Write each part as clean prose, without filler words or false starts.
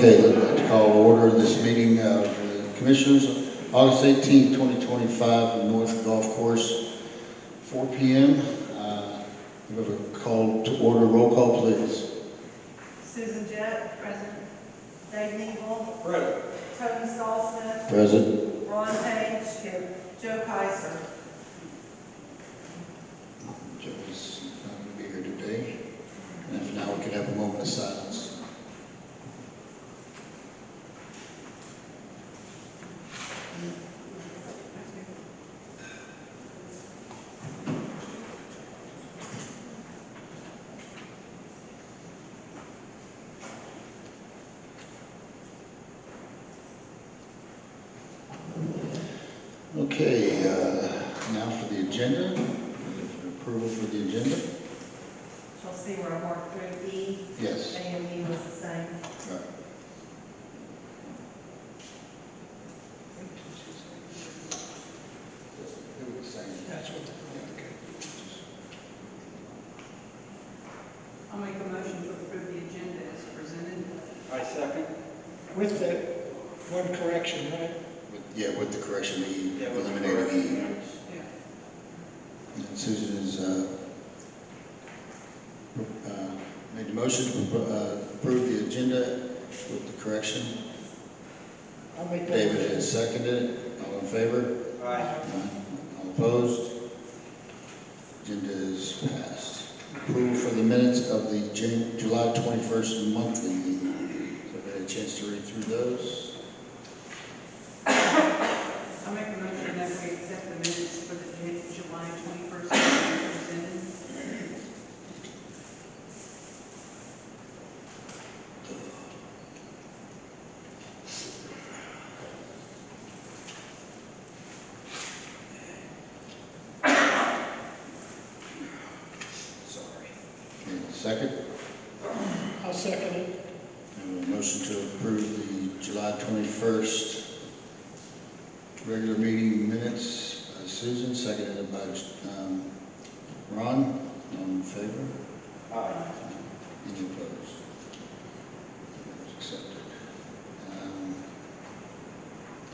Okay, I'd like to call to order this meeting of the Commissioners, August 18th, 2025, in North Golf Course, 4 p.m. We have a call to order. Roll call, please. Susan Jett, present. Dave Neville. Present. Tony Stallsmith. Present. Ron Page. Here. Joe Kaiser. Joe's not going to be here today. And if now we could have a moment of silence. Okay, now for the agenda. Approval for the agenda? You'll see where I marked through E. Yes. A and E was the same. Right. That's what the, I'll make a motion to approve the agenda as presented. I second. With the one correction, right? With the correction, Yeah, with the eliminating E. Yeah. And Susan has made the motion to approve the agenda with the correction. I'll make that. David has seconded it. All in favor? Aye. All opposed? Agenda is passed. Approval for the minutes of the July 21st monthly meeting. So I've had a chance to read through those. I'll make a motion that we accept the minutes for the date of July 21st as presented. Sorry. Need a second? I'll second it. I have a motion to approve the July 21st regular meeting minutes. Susan, seconded by Ron. All in favor? Aye. Any opposed? Accepted.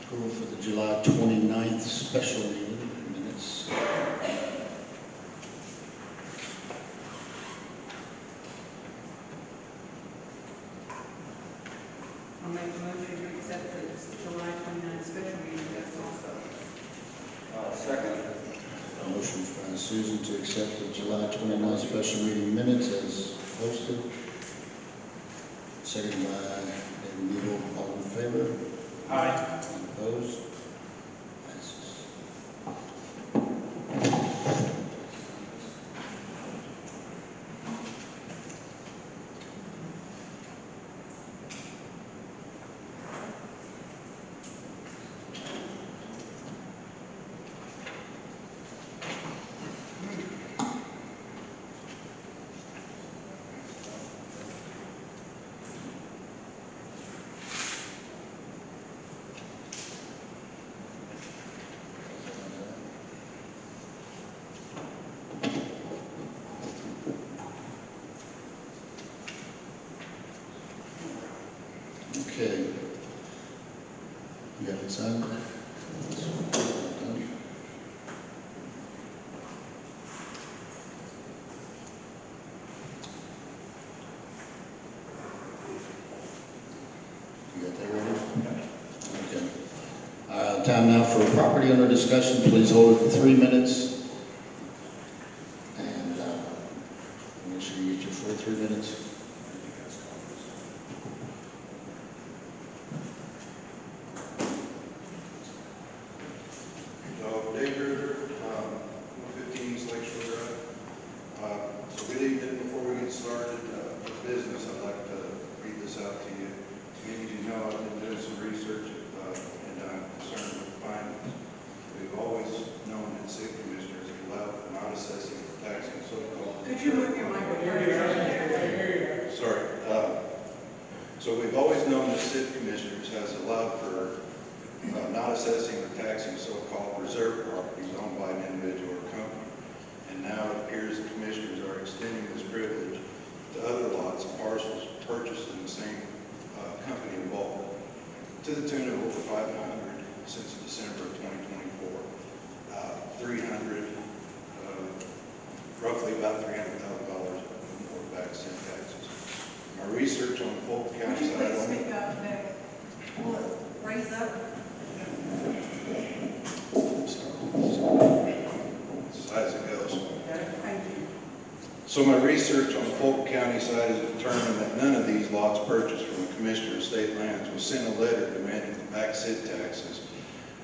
Approval for the July 29th special meeting minutes. I'll make a motion to accept the July 29th special meeting minutes also. Second. A motion by Susan to accept the July 29th special meeting minutes as posted. Seconded by David Neal. All in favor? Aye. All opposed? Passes. Okay. You got it signed? You got that ready? Okay. Time now for property owner discussion. Please hold it for 3 minutes. And make sure you get your full 3 minutes. Dave Ritter, 115 East Lakeshore Drive. So good evening. Before we get started with business, I'd like to read this out to you. As many of you know, I've been doing some research and I'm concerned with the findings. We've always known that city commissioners are allowed for not assessing or taxing so-called. Could you move your microphone? Sorry. So we've always known that city commissioners has allowed for not assessing or taxing so-called reserve properties owned by an individual or company. And now it appears the commissioners are extending this privilege to other lots and parcels purchased in the same company So my research on the Fulton County side has determined that none of these lots purchased from the Commissioner of State Lands was sent a letter demanding the back SID taxes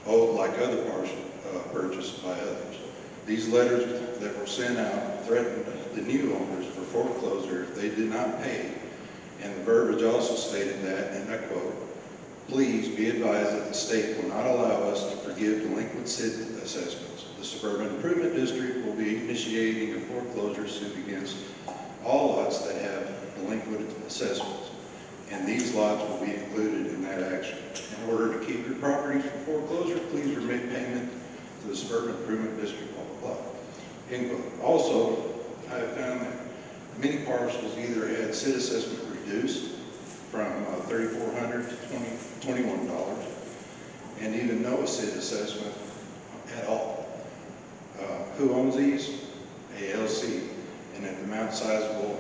owed like other partial purchased by others. These letters that were sent out threatened the new owners for foreclosure if they did not pay. And the verbiage also stated that, and I quote, "Please be advised that the state will not allow us to forgive delinquent SID assessments. The Suburban Improvement District will be initiating a foreclosure suit against all lots that have delinquent assessments, and these lots will be included in that action. In order to keep your properties from foreclosure, please remit payment to the Suburban Improvement District, blah, blah, blah." End quote. Also, I have found that many parcels either had SID assessment reduced from $3,400 to $21, and even no SID assessment at all. Who owns these? ALC, and at the amount sizable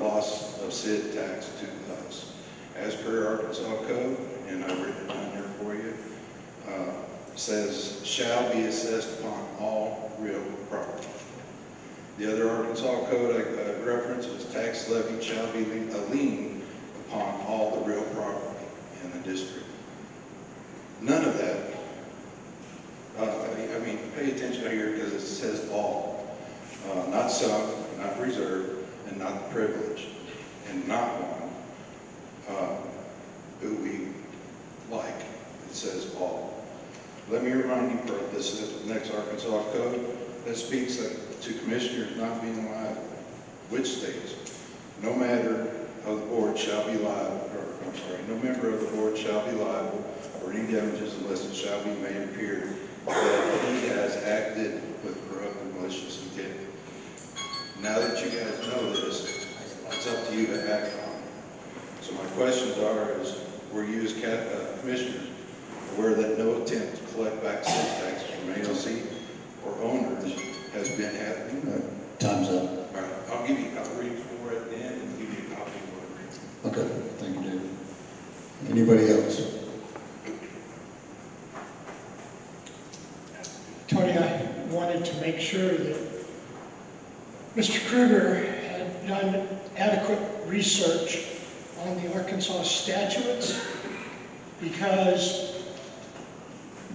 loss of SID tax to us. As per Arkansas Code, and I've written it down here for you, says shall be assessed upon all real property. The other Arkansas Code I reference is tax levy shall be a lien upon all the real property in the district. None of that, I mean, pay attention here because it says all, not some, not reserved, and not privileged, and not one who we like. It says all. Let me remind you for this next Arkansas Code that speaks to commissioners not being liable, which states, no matter of the board shall be liable, or I'm sorry, no member of the board shall be liable for any damages unless it shall be made appear that he has acted with corrupt and malicious intent. Now that you guys know this, it's up to you to act on it. So my questions is, were you as commissioners aware that no attempt to collect back SID tax from ALC or owners has been happening? Time's up. All right, I'll give you a copy for it at the end and give you a copy of what I read. Okay, thank you, David. Anybody else? Tony, I wanted to make sure that Mr. Kruger had done adequate research on the Arkansas statutes, because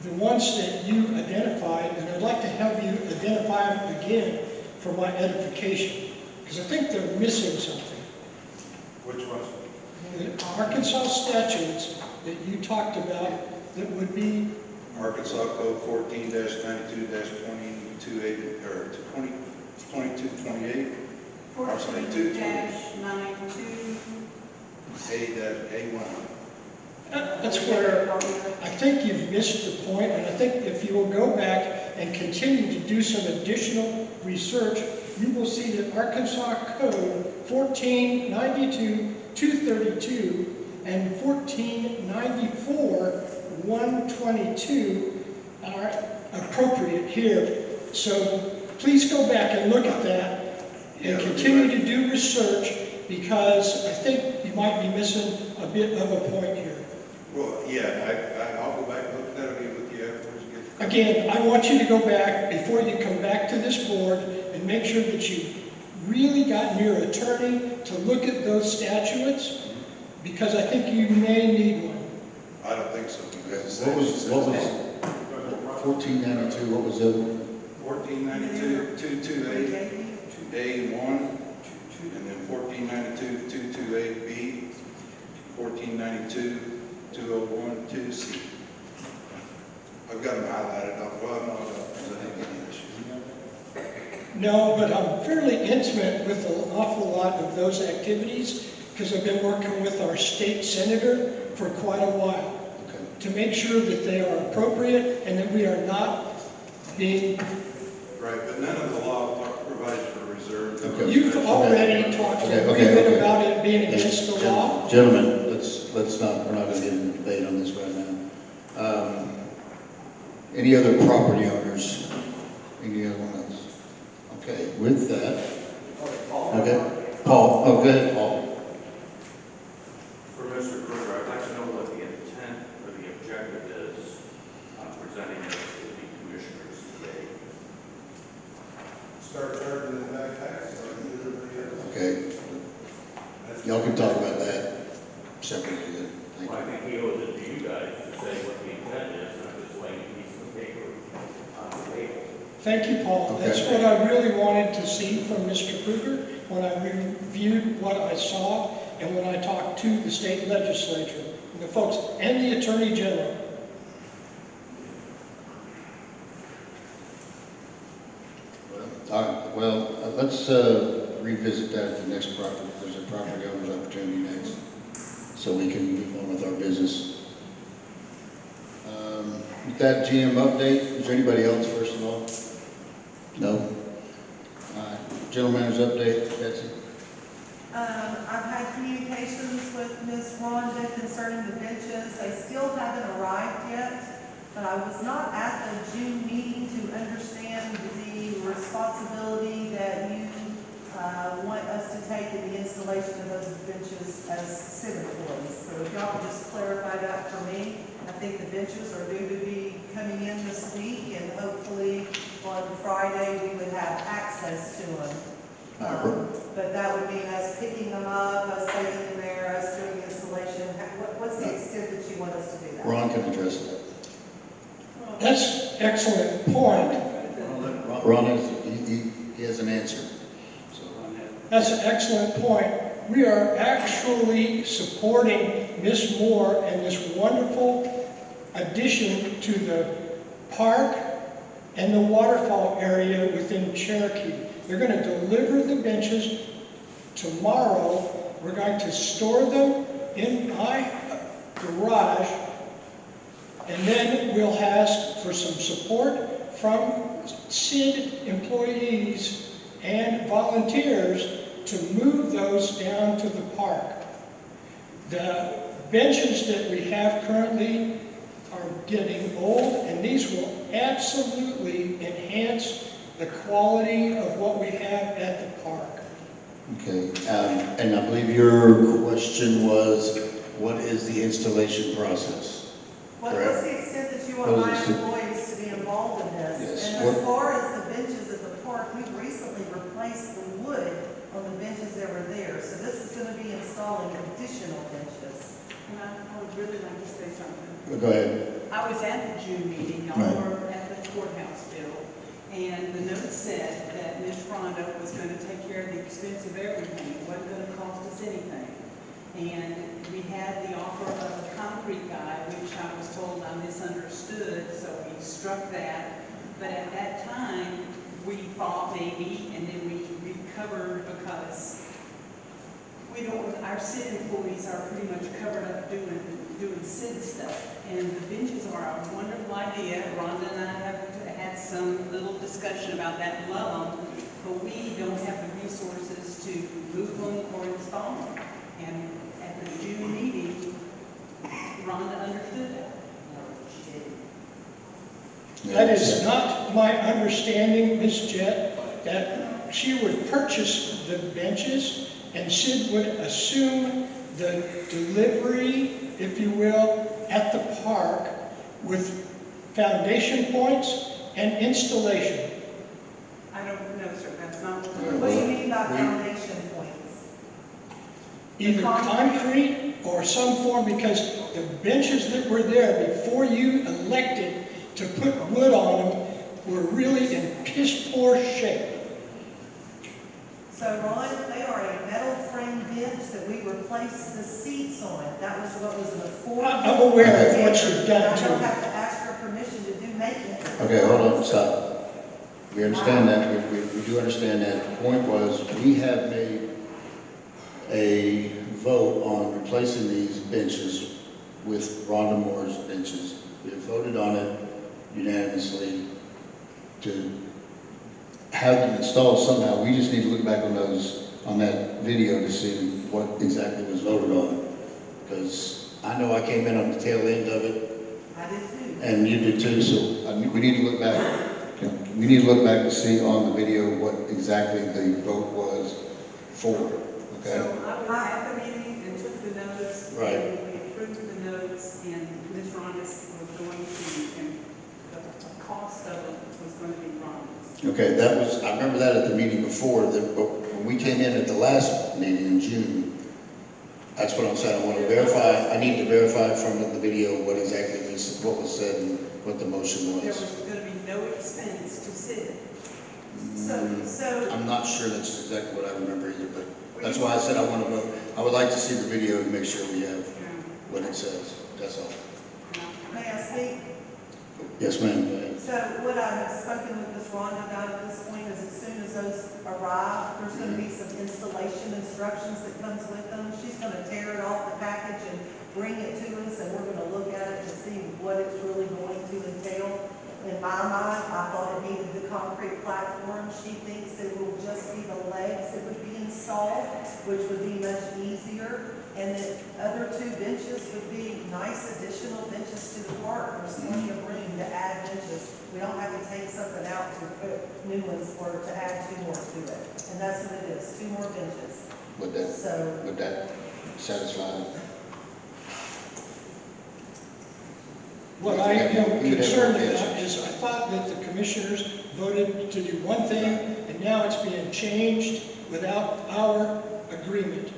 the ones that you identified, and I'd like to have you identify them again for my edification, because I think they're missing something. Which ones? The Arkansas statutes that you talked about that would be Arkansas Code 14-92-22, or 2228, I'm sorry, 14-92. A-1. That's where I think you've missed the point, and I think if you will go back and continue to do some additional research, you will see that Arkansas Code 1492-232 and 1494-122 are appropriate here. So please go back and look at that and continue to do research, because I think you might be missing a bit of a point here. Well, yeah, I'll go back and look at that again with you afterwards. Again, I want you to go back before you come back to this board and make sure that you really gotten your attorney to look at those statutes, because I think you may need one. I don't think so. What was 1492, what was the other one? 1492-228, A1, and then 1492-228B, 1492-2012C. I've got them highlighted. Well, I'm not presenting any issues. No, but I'm fairly intimate with an awful lot of those activities, because I've been working with our state senator for quite a while Okay. to make sure that they are appropriate and that we are not being. Right, but none of the law provides for reserve. Okay. You've already talked a little bit about it being against the law. Gentlemen, let's not, we're not going to get into debate on this right now. Any other property owners? Any other one else? Okay, with that. Okay, Paul, oh, go ahead, Paul. For Mr. Kruger, I'd like to know what the intent or the objective is on presenting this to the commissioners today. Start charging the back tax, like everybody Okay, y'all can talk about that separately then. Thank Well, you. I think he owes it to you guys to say what the intent is, and I'm just waiting for some paper on the table. Thank you, Paul. Okay. That's what I really wanted to see from Mr. Kruger when I reviewed what I saw and when I talked to the state legislature, and the folks, and the attorney general. All right, well, let's revisit that at the next property, there's a property owner's opportunity next, so we can move on with our business. With that GM update, is there anybody else first of all? No? All right, general manager's update, Betsy? I've had communications with Ms. Rhonda concerning the benches. They still haven't arrived yet, but I was not at the June meeting to understand the responsibility that you want us to take in the installation of those benches as city employees. So if y'all could just clarify that for me. I think the benches are due to be coming in this week, and hopefully on Friday we would have access to them. But that would mean us picking them up, us taking them there, us doing installation. What's the extent that you want us to do that? Ron can address that. That's an excellent point. Ron he has an answer. So, That's an excellent point. We are actually supporting Ms. Moore and this wonderful addition to the park and the waterfall area within Cherokee. They're going to deliver the benches tomorrow. We're going to store them in my garage, and then we'll ask for some support from SID employees and volunteers to move those down to the park. The benches that we have currently are getting old, and these will absolutely enhance the quality of what we have at the park. okay, and I believe your question was, what is the installation process? What's Correct. the extent that you want What my is the- employees to be involved in this? Yes. And What- as far as the benches at the park, we've recently replaced the wood on the benches that were there. So this is going to be installing additional benches. And I would really like to say something. Go ahead. I was at the June meeting, y'all Right. were at the courthouse bill, and the note said that Ms. Rhonda was going to take care of the expense of everything. It wasn't going to cost us anything. And we had the offer of a concrete guy, which I was told I misunderstood, so we struck that. But at that time, we thought maybe, and then we recovered because we don't, our city employees are pretty much covered up doing city stuff. And the benches are a wonderful idea. Rhonda and I have had some little discussion about that and love them, but we don't have the resources to move them or install them. And at the June meeting, Rhonda understood that. That is not my understanding, Ms. Jett, that she would purchase the benches and Sid would assume the delivery, if you will, at the park with foundation points and installation. I don't know, sir, that's not what Yeah. What do you mean by We- foundation points? Either concrete or some form, because the benches that were there before you elected to put wood on them were really in piss poor shape. So Ron, they are a metal frame bench that we replaced the seats on. That was what was before. I'm aware of what you've done I to don't them. have to ask for permission to do maintenance. Okay, hold on, stop. We understand that, we do understand that. The point was, we have made a vote on replacing these benches with Rhonda Moore's benches. We have voted on it unanimously to have them installed somehow. We just need to look back on that video to see what exactly was voted on. Because I know I came in on the tail end of it, I did too. and you did too, so we need to look back. We need to look back to see on the video what exactly the vote was for, okay? So I was at the meeting and took the notes. Right. And we approved the notes, and Ms. Rhonda was going to, and the cost of it was going to be Rhonda's. Okay, that was, I remember that at the meeting before, but when we came in at the last meeting in June, that's what I'm saying, I want to verify, I need to verify from the video what exactly what was said and what the motion There was. was gonna be no expense to city. So, I'm not sure that's exactly what I remember either, but that's why I said I want to vote. I would like to see the video to make sure we have what it says, that's all. may I speak? Yes, ma'am, go ahead. So what I have spoken with Ms. Rhonda about at this point is as soon as those arrive, there's gonna be some installation instructions that comes with them. She's gonna tear it off the package and bring it to us, and we're gonna look at it to see what it's really going to entail. In my mind, I thought it needed the concrete platform. She thinks it will just be the legs that would be installed, which would be much easier. And the other two benches would be nice additional benches to the park. There's plenty of room to add benches. We don't have to take something out to put new ones or to add 2 more to it. And that's what it is, 2 more benches. Would that, So, would that satisfy? What I am concerned about is I thought that the commissioners voted to do one thing, and now it's being changed without our agreement.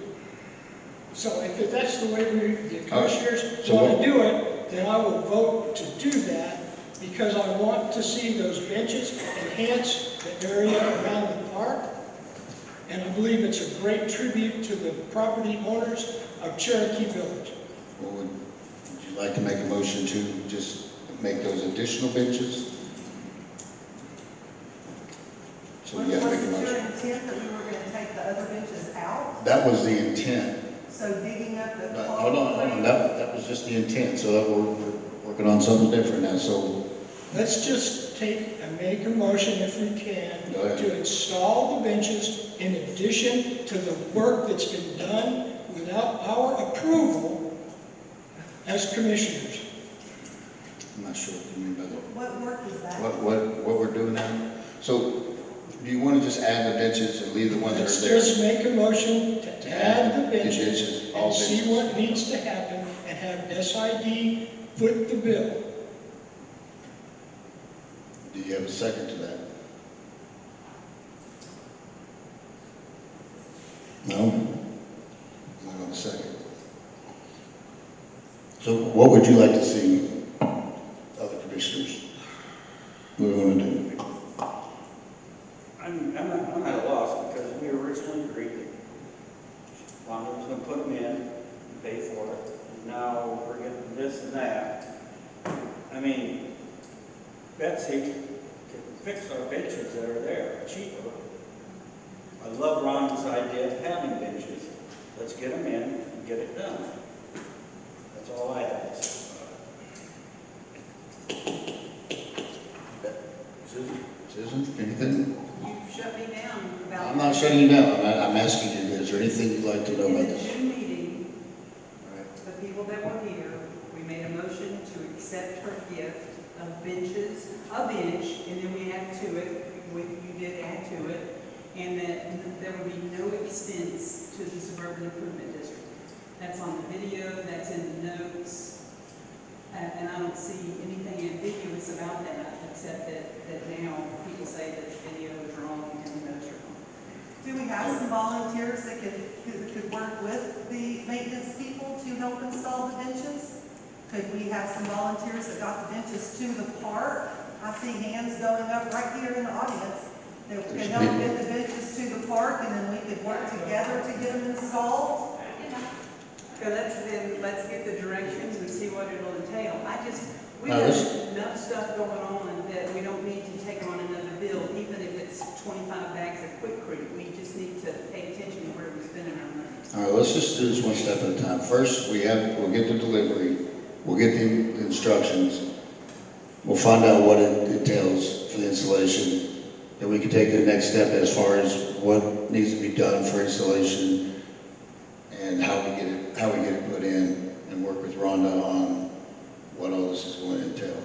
So if that's the way the commissioners So want what- to do it, then I will vote to do that, because I want to see those benches enhance the area around the park. And I believe it's a great tribute to the property owners of Cherokee Village. Or would you like to make a motion to just make those additional benches? So we have to make a was it your motion. intent that we were gonna take the other benches out? That was the intent. So digging up the. But hold on, that was just the intent, so we're working on something different now, so Let's just take and make a motion, if we can, Go ahead. to install the benches in addition to the work that's been done without our approval as commissioners. I'm not sure what you mean by that. What work is that? What we're doing now? So, do you want to just add the benches and leave the ones that Let's are there? just make a motion to add the benches all and see benches. what needs to happen and have SID foot the bill. Do you have a second to that? No? Not on the second. So what would you like to see, other commissioners? What do we want to do? I'm at a loss because we originally agreed that Wanda was gonna put them in and pay for it. And now we're getting this and that. I mean, Betsy can fix our benches that are there cheaper. I love Ron's idea of having benches. Let's get them in and get it done. That's all I have to say about it. Susan, anything? You shut me down about. I'm not shutting you down, I'm asking you, is there anything you'd like to know In about the this? June meeting, Right. the people that were here, we made a motion to accept her gift of benches, a bench, and then we added to it, you did add to it, and that there would be no expense to the Suburban Improvement District. That's on the video, that's in the notes, and I don't see anything ambiguous about that, except that now people say that the video is wrong and the notes are wrong. Do we have some volunteers that could work with the maintenance people to help install the benches? Could we have some volunteers that got the benches to the park? I see hands going up right here in the audience that could help get the benches to the park, and then we could work together to get them installed. So let's get the directions and see what it'll entail. We Now, have this- enough stuff going on that we don't need to take on another bill, even if it's 25 bags of Quikrete. We just need to pay attention to where we're spending our money. All right, let's just do this one step at a time. First, we'll get the delivery, we'll get the instructions, we'll find out what it entails for the installation, then we can take the next step as far as what needs to be done for installation and how we get it put in, and work with Rhonda on what all this is going to entail.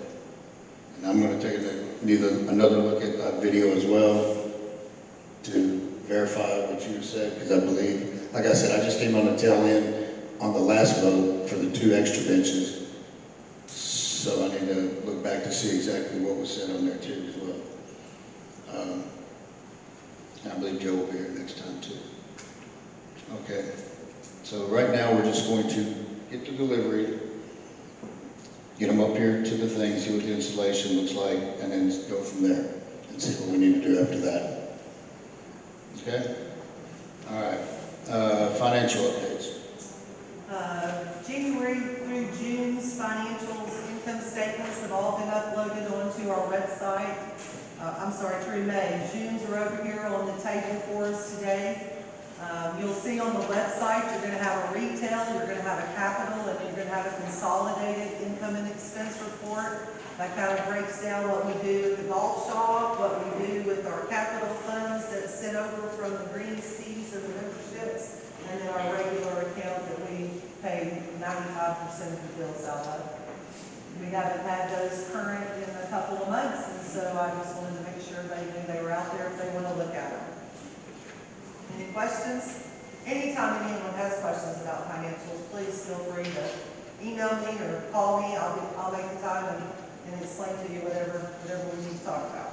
And I'm going to take another look at that video as well to verify what you said, because I believe, like I said, I just came on the tail end on the last vote for the 2 extra benches. So I need to look back to see exactly what was said on there too as well. And I believe Joe will be here next time too. Okay, so right now we're just going to get the delivery, get them up here to the thing, see what the installation looks like, and then go from there and see what we need to do after that. Okay? All right. Financial updates. January through June's financials, income statements have all been uploaded onto our website. I'm sorry, through May. June's are over here on the table for us today. You'll see on the website, you're going to have a retail, you're going to have a capital, and you're going to have a consolidated income and expense report. That kind of breaks down what we do at the golf shop, what we do with our capital funds that sit over from the green fees and the memberships, and then our regular account that we pay 95% of the bills out of. We haven't had those current in a couple of months, and so I just wanted to make sure they knew they were out there if they want to look at them. Any questions? Anytime anyone has questions about financials, please feel free to email me or call me. I'll make the time and explain to you whatever we need to talk about.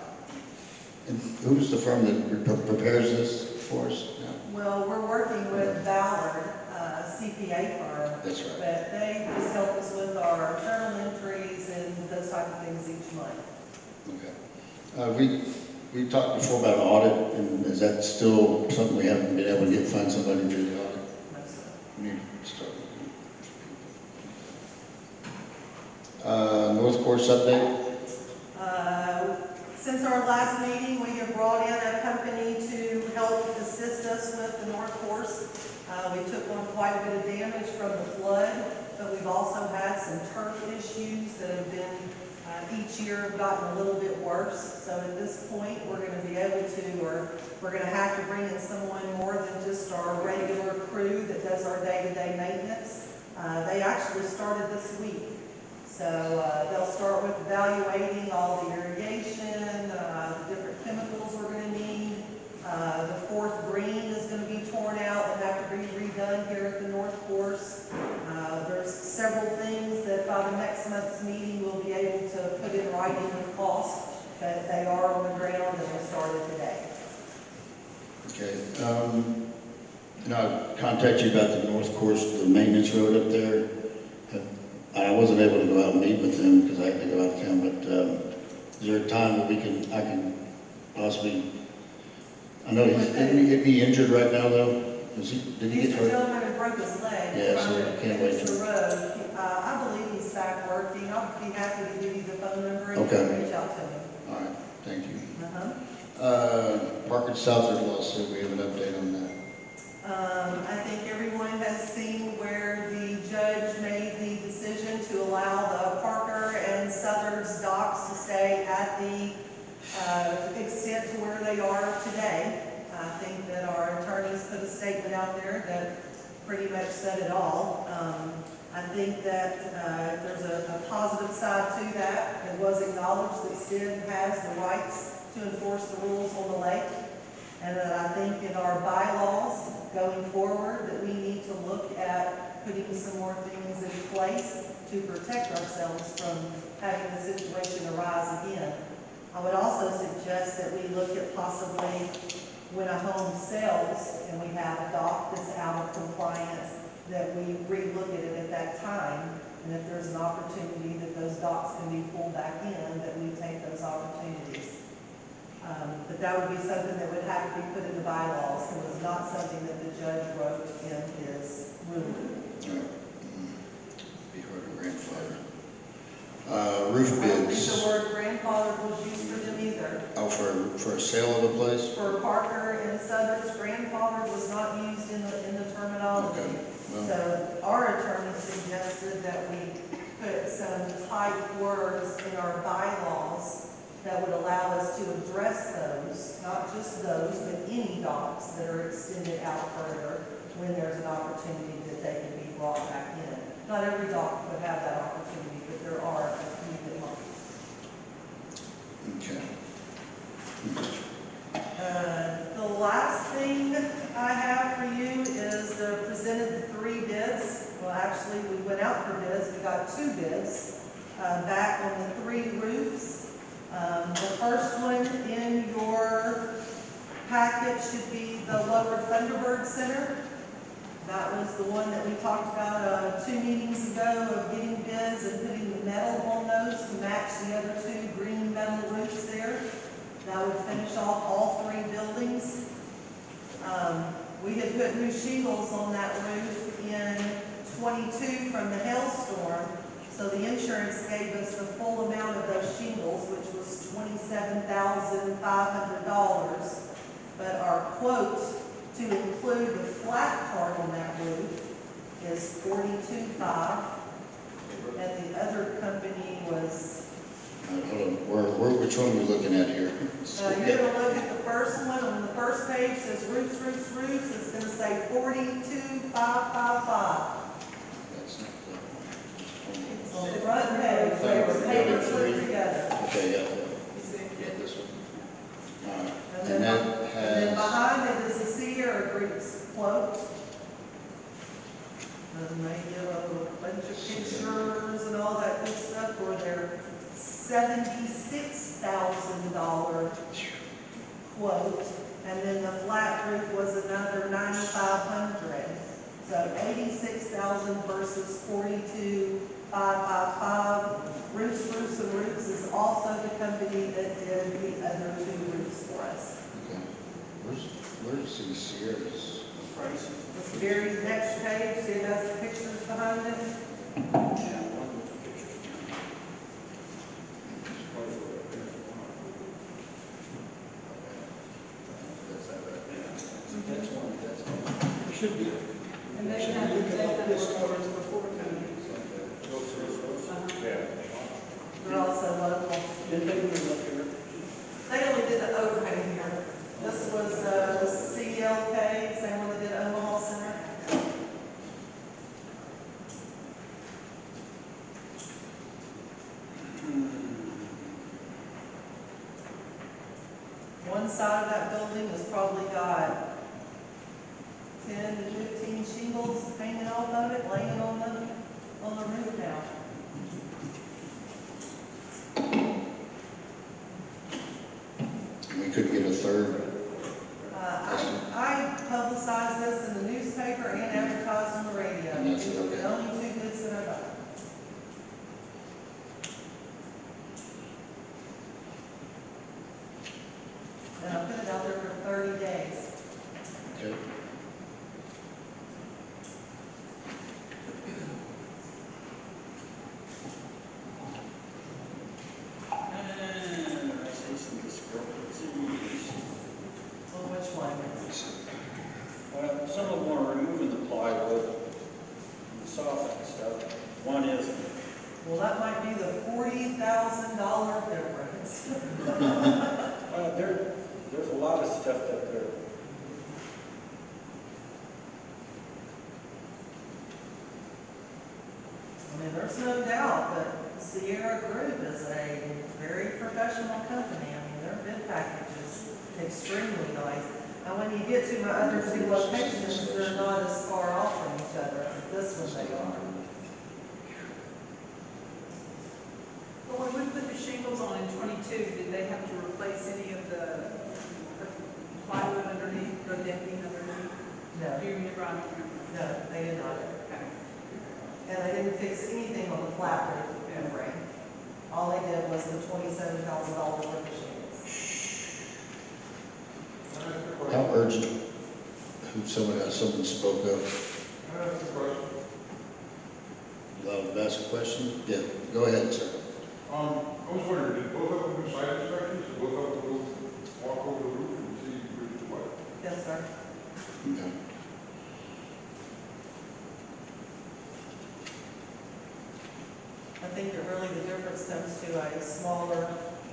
And who's the firm that prepares this for us? No. Well, we're working with Ballard, CPA firm. That's right. But they just help us with our journal entries and those type of things each month. Okay. We talked before about an audit, and is that still something we haven't been able to find somebody to do the audit? No, sir. We need to start. North Course update? Since our last meeting, we have brought in a company to help assist us with the North Course. We took on quite a bit of damage from the flood, but we've also had some turf issues that have been each year have gotten a little bit worse. So at this point, we're going to be able to, or we're going to have to bring in someone more than just our regular crew that does our day-to-day maintenance. They actually started this week. So they'll start with evaluating all the irrigation, the different chemicals we're going to need. The fourth green is going to be torn out and have to be redone here at the North Course. There's several things that by the next month's meeting we'll be able to put in writing the cost, but they are on the ground and they started today. Okay. I contacted you about the North Course, the maintenance road up there. I wasn't able to go out and meet with them because I had to go out of town, but is there a time that I can possibly, I know he'd be injured right now though. Did he He's get the hurt? gentleman who broke his leg. Yeah, so trying to I can't wait finish to- the road. I believe he's back working. I'll be happy to give you the phone number and you Okay. can reach out to him. All right, thank you. Uh-huh. Parker Southard lawsuit, we have an update on that. I think everyone has seen where the judge made the decision to allow the Parker and Southard's docks to stay at the extent to where they are today. I think that our attorneys put a statement out there that pretty much said it all. I think that there's a positive side to that. It was acknowledged that SID has the rights to enforce the rules on the lake. And that I think in our bylaws going forward that we need to look at putting some more things in place to protect ourselves from having the situation arise again. I would also suggest that we look at possibly when a home sells and we have a dock that's out of compliance, that we re-look at it at that time. And if there's an opportunity that those docks can be pulled back in, that we take those opportunities. But that would be something that would have to be put in the bylaws. It was not something that the judge wrote in his ruling. All right. Be hard to grandfather. Roof I don't think bids. the word grandfather was used for them either. Oh, for a sale of a place? For Parker and Southern's, grandfather was not used in the terminology. Okay. Well, So our attorney suggested that we put some type words in our bylaws that would allow us to address those, not just those, but any docks that are extended out further when there's an opportunity that they can be brought back in. Not every dock would have that opportunity, but there are a few that might. okay. The last thing I have for you is presented the 3 bids. Well, actually, we went out for bids. We got 2 bids back on the 3 roofs. The first one in your packet should be the Lower Thunderbird Center. That was the one that we talked about 2 meetings ago of getting bids and putting the metal on those to match the other 2 green metal roofs there. That would finish off all 3 buildings. We had put new shingles on that roof in 22 from the hailstorm, so the insurance gave us the full amount of those shingles, which was $27,500. But our quote to include the flat part on that roof is $42,500, and the other company was, Hold on, which one are we looking at here? you're gonna look at the first one, on the first page says roofs, roofs, roofs, it's gonna say $42,555. That's not It's on the front page, they were paper put together. okay, got that. Got this one. All right, And and then, that and then has, behind it is the Sierra Group's quote. And they give a bunch of pictures and all that good stuff for their $76,000 quote. And then the flat roof was another $9,500. So $86,000 versus $42,555. Roofs, Roofs and Roofs is also the company that did the other 2 roofs for us. okay, where's the Sierras? It's the very next page, see it has the pictures behind it? That's one. It should be. And they Should have, be looking they like have this. work orders before coming. They're also local. Didn't they move up here? They only did the overhang here. This was CLK, same one that did Omaha Center. One side of that building has probably got 10 to 15 shingles hanging off of it, laying on the roof now. We could get a third. I publicized this in the newspaper and advertised on the radio. And that's These are okay. the only 2 bids that I got. And I put it out there for 30 days. Okay. I see some discrepancies. Well, which one? Well, some of them are removing the plywood, and the soffit stuff. One isn't. Well, that might be the $40,000 difference. Well, there's a lot of stuff that they're, I mean, there's no doubt that Sierra Group is a very professional company. I mean, their bid package is extremely nice. And when you get to my other 2 locations, they're not as far off from each other. This one they are. But when we put the shingles on in 22, did they have to replace any of the plywood underneath, the decking underneath? No, Do you remember? I don't remember. no, they did not. Okay. And they didn't fix anything on the flat roof membrane. All they did was the $27,000 worth of shingles. How urgent? Someone spoke up. I have a question. Allowed to ask a question? Yeah, go ahead, sir. I was wondering, did both of them do side inspections? Did both of them go walk over the roof and see which is what? Yes, sir. Okay. I think that really the difference comes to a smaller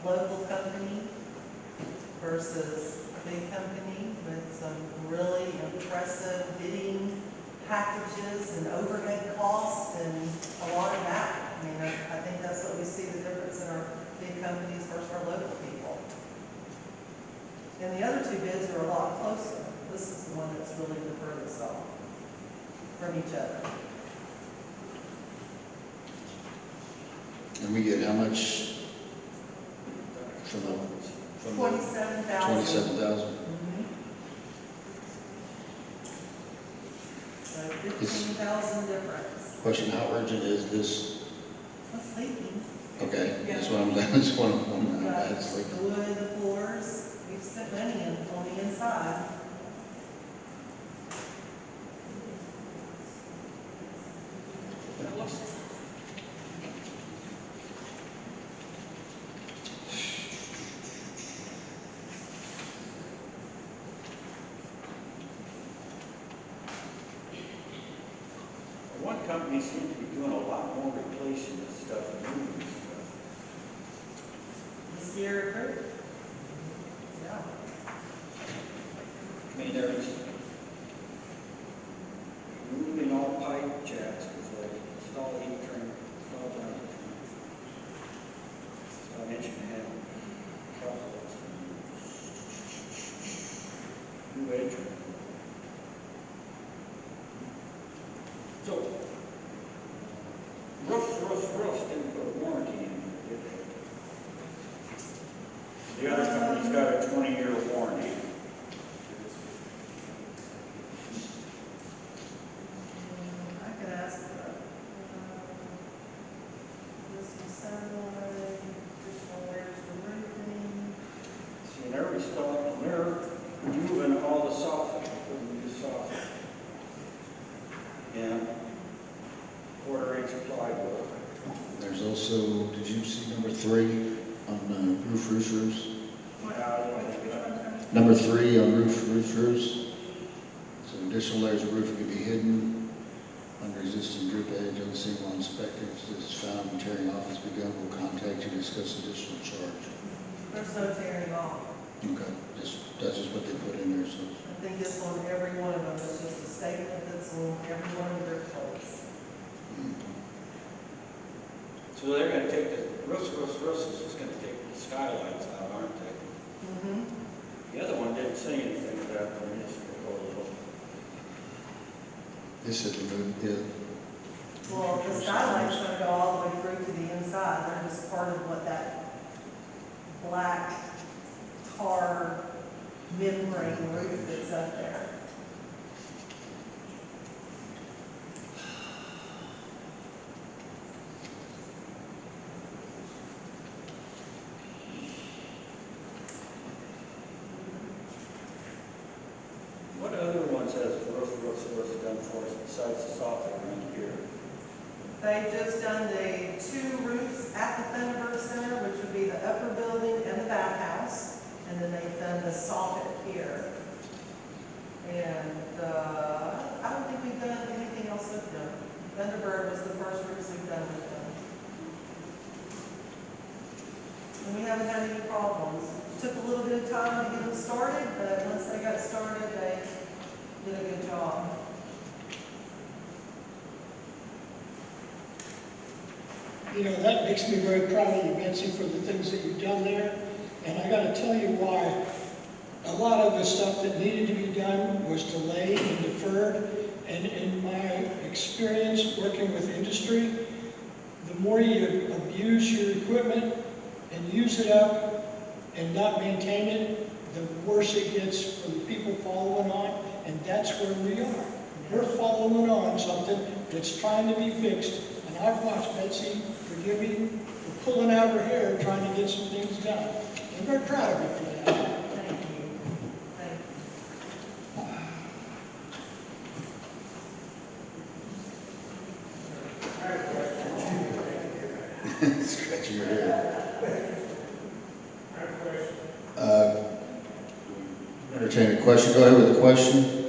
local company versus a big company with some really impressive bidding packages and overhead costs and a lot of that. I mean, I think that's what we see the difference in our big companies versus our local people. And the other 2 bids are a lot closer. This is the one that's really the furthest off from each other. And we get how much from the, from the 27,000. 27,000? Mhm. So 15,000 difference. Question, how urgent is this? What's leaking? Okay, that's what I'm, that's what I'm, Got that's like, the wood, the floors, we've spent money on the inside. One company seems to be doing a lot more replacing this stuff and moving stuff. The Sierra Group? Yeah. I mean, there's moving all pipe jacks because they install heat train, install down the train. So I mentioned having couplets and new edge. So, roofs didn't put a warranty in there, did they? The other company's got a 20-year warranty. I could ask for this is satellite, additional layers of roofing. See, and they're installing, they're removing all the soffit, putting new soffit. And quarter-inch plywood. there's also, did you see number 3 on roof roofers? Number 3 on roof roofers. So additional layers of roofing can be hidden under existing drip edge, unseeable inspector. If this is found and tearing off has begun, we'll contact you to discuss additional charge. There's no tearing off. Okay, that's just what they put in there, so. I think it's on every one of them, it's just a statement that's on every one of their quotes. So they're gonna take the roofs is just gonna take the skylights out, aren't they? Mm-hmm. The other one didn't say anything about the municipal proposal. This said remove it. Well, the skylight's gonna go all the way through to the inside, they're just part of what that black tar membrane roof that's up there. What other ones has roofs done for us besides the soffit around here? They've just done the 2 roofs at the Thunderbird Center, which would be the upper building and the bathhouse, and then they've done the soffit here. And I don't think we've done anything else with them. Thunderbird was the first roofs we've done with them. And we haven't had any problems. It took a little bit of time to get them started, but once they got started, they did a good job. You know, that makes me very proud of you, Betsy, for the things that you've done there. And I gotta tell you why. A lot of the stuff that needed to be done was delayed and deferred. And in my experience working with industry, the more you abuse your equipment and use it up and not maintain it, the worse it gets for the people following on. And that's where we are. We're following on something that's trying to be fixed. And I've watched Betsy, forgive me, for pulling out her hair trying to get some things done. I'm very proud of you for that. Thank you. Thank you. Scratching your head. Entertain a question. Go ahead with the question.